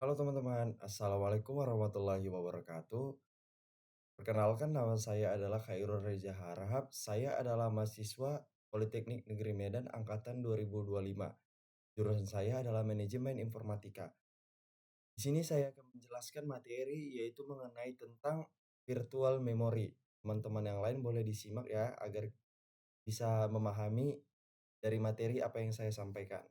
Halo teman-teman, Assalamualaikum warahmatullahi wabarakatuh. Perkenalkan nama saya adalah Khairul Reza Harahap. Saya adalah mahasiswa Politeknik Negeri Medan angkatan 2025. Jurusan saya adalah Manajemen Informatika. Di sini saya akan menjelaskan materi yaitu mengenai tentang virtual memory. Teman-teman yang lain boleh disimak ya agar bisa memahami dari materi apa yang saya sampaikan.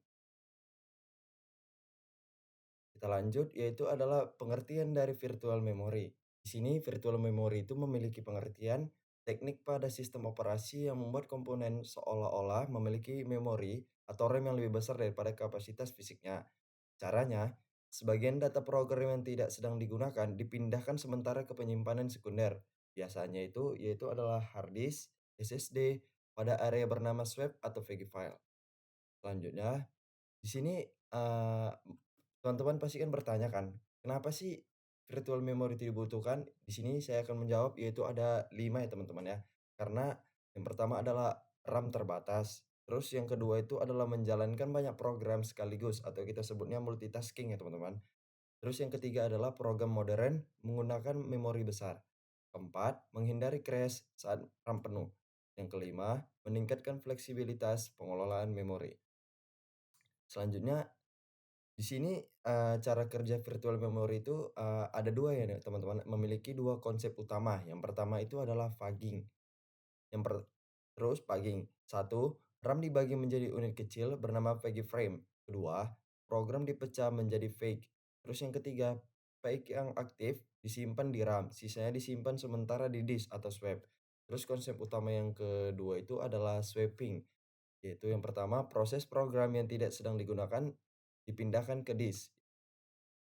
Kita lanjut, yaitu adalah pengertian dari virtual memory. Di sini virtual memory itu memiliki pengertian teknik pada sistem operasi yang membuat komponen seolah-olah memiliki memori atau RAM yang lebih besar daripada kapasitas fisiknya. Caranya, sebagian data program yang tidak sedang digunakan dipindahkan sementara ke penyimpanan sekunder. Biasanya itu yaitu adalah hard disk, SSD, pada area bernama swap atau VG file. Selanjutnya, di sini, teman-teman pasti kan bertanya kan, kenapa sih virtual memory itu dibutuhkan? Di sini saya akan menjawab yaitu ada 5 ya teman-teman ya. Karena yang pertama adalah RAM terbatas, terus yang kedua itu adalah menjalankan banyak program sekaligus atau kita sebutnya multitasking ya teman-teman. Terus yang ketiga adalah program modern menggunakan memori besar. Keempat, menghindari crash saat RAM penuh. Yang kelima, meningkatkan fleksibilitas pengelolaan memori. Selanjutnya di sini, cara kerja virtual memory itu, ada 2 ya teman-teman, memiliki 2 konsep utama. Yang pertama itu adalah fogging, yang per terus fogging. Satu, RAM dibagi menjadi unit kecil bernama fage frame. Kedua, program dipecah menjadi fake. Terus yang ketiga, fake yang aktif disimpan di RAM, sisanya disimpan sementara di disk atau swap. Terus konsep utama yang kedua itu adalah swapping, yaitu yang pertama, proses program yang tidak sedang digunakan dipindahkan ke disk.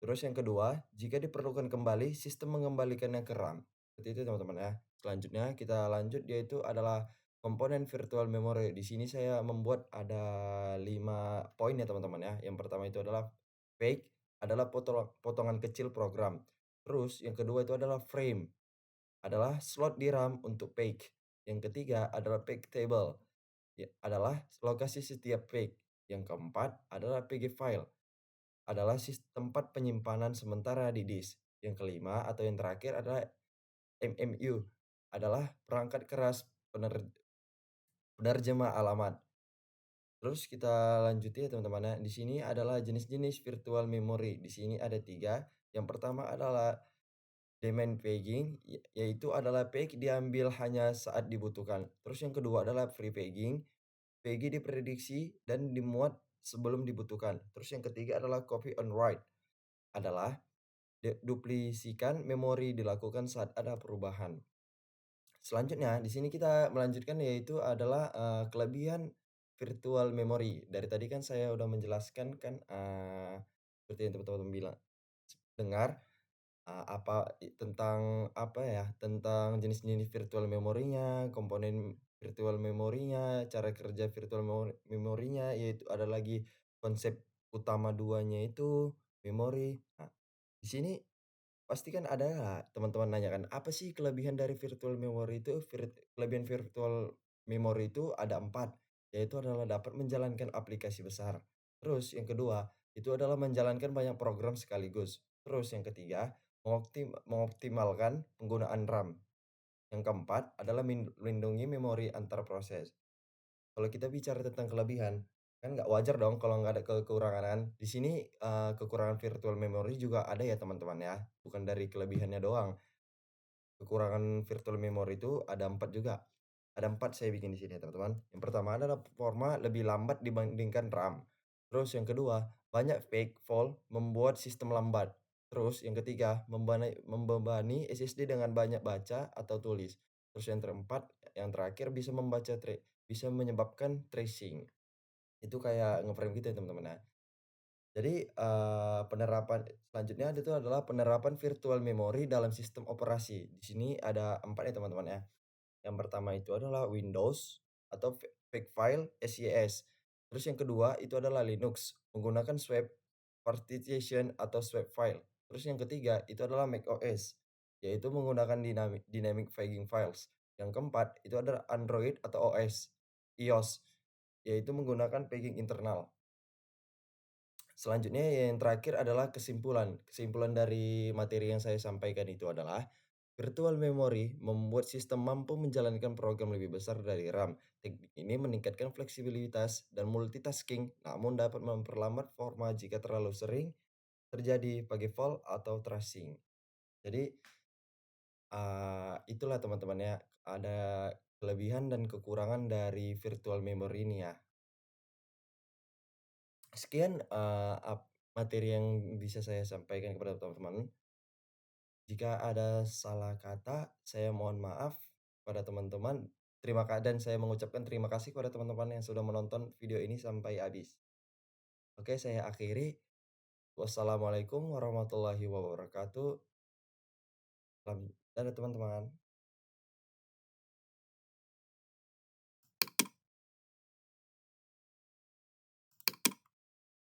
Terus yang kedua, jika diperlukan kembali, sistem mengembalikannya ke RAM. Seperti itu teman-teman ya. Selanjutnya kita lanjut yaitu adalah komponen virtual memory. Di sini saya membuat ada 5 poin ya teman-teman ya. Yang pertama itu adalah fake, adalah potongan kecil program. Terus yang kedua itu adalah frame, adalah slot di RAM untuk fake. Yang ketiga adalah fake table, ya, adalah lokasi setiap fake. Yang keempat adalah PG file, adalah tempat penyimpanan sementara di disk. Yang kelima atau yang terakhir adalah MMU, adalah perangkat keras penerjemah alamat. Terus kita lanjuti ya teman-teman ya. Di sini adalah jenis-jenis virtual memory. Di sini ada 3. Yang pertama adalah demand pegging, yaitu adalah peg diambil hanya saat dibutuhkan. Terus yang kedua adalah free pegging, PG diprediksi dan dimuat sebelum dibutuhkan. Terus yang ketiga adalah copy on write, adalah duplisikan memori dilakukan saat ada perubahan. Selanjutnya di sini kita melanjutkan yaitu adalah, kelebihan virtual memory. Dari tadi kan saya udah menjelaskan kan, seperti yang teman-teman bilang dengar, tentang apa ya, tentang jenis-jenis virtual memorinya, komponen virtual memorinya, cara kerja virtual memorinya, yaitu ada lagi konsep utama duanya itu memori. Nah, di sini pasti kan ada teman-teman nanya kan, apa sih kelebihan dari virtual memory itu? Kelebihan virtual memory itu ada 4, yaitu adalah dapat menjalankan aplikasi besar. Terus yang kedua, itu adalah menjalankan banyak program sekaligus. Terus yang ketiga, mengoptimalkan penggunaan RAM. Yang keempat adalah melindungi memori antar proses. Kalau kita bicara tentang kelebihan, kan nggak wajar dong kalau nggak ada kekurangan. Di sini, kekurangan virtual memory juga ada ya teman-teman ya, bukan dari kelebihannya doang. Kekurangan virtual memory itu ada 4 juga. Ada 4 saya bikin di sini teman-teman. Yang pertama adalah performa lebih lambat dibandingkan RAM. Terus yang kedua, banyak fake fault membuat sistem lambat. Terus yang ketiga, membebani SSD dengan banyak baca atau tulis. Terus yang keempat, yang terakhir bisa menyebabkan tracing. Itu kayak ngeframe gitu ya teman-teman ya. Jadi, penerapan selanjutnya itu adalah penerapan virtual memory dalam sistem operasi. Di sini ada 4 ya teman-teman ya. Yang pertama itu adalah Windows atau fake file SYS. Terus yang kedua itu adalah Linux menggunakan swap partition atau swap file. Terus yang ketiga itu adalah macOS, yaitu menggunakan dynamic fagging files. Yang keempat itu adalah Android atau iOS, yaitu menggunakan pegging internal. Selanjutnya yang terakhir adalah kesimpulan. Kesimpulan dari materi yang saya sampaikan itu adalah virtual memory membuat sistem mampu menjalankan program lebih besar dari RAM. Teknik ini meningkatkan fleksibilitas dan multitasking, namun dapat memperlambat format jika terlalu sering terjadi pakai fault atau tracing. Jadi, itulah teman-teman ya, ada kelebihan dan kekurangan dari virtual memory ini ya. Sekian, materi yang bisa saya sampaikan kepada teman-teman. Jika ada salah kata, saya mohon maaf pada teman-teman. Dan saya mengucapkan terima kasih kepada teman-teman yang sudah menonton video ini sampai habis. Oke, saya akhiri. Wassalamualaikum warahmatullahi wabarakatuh. Dadah teman-teman.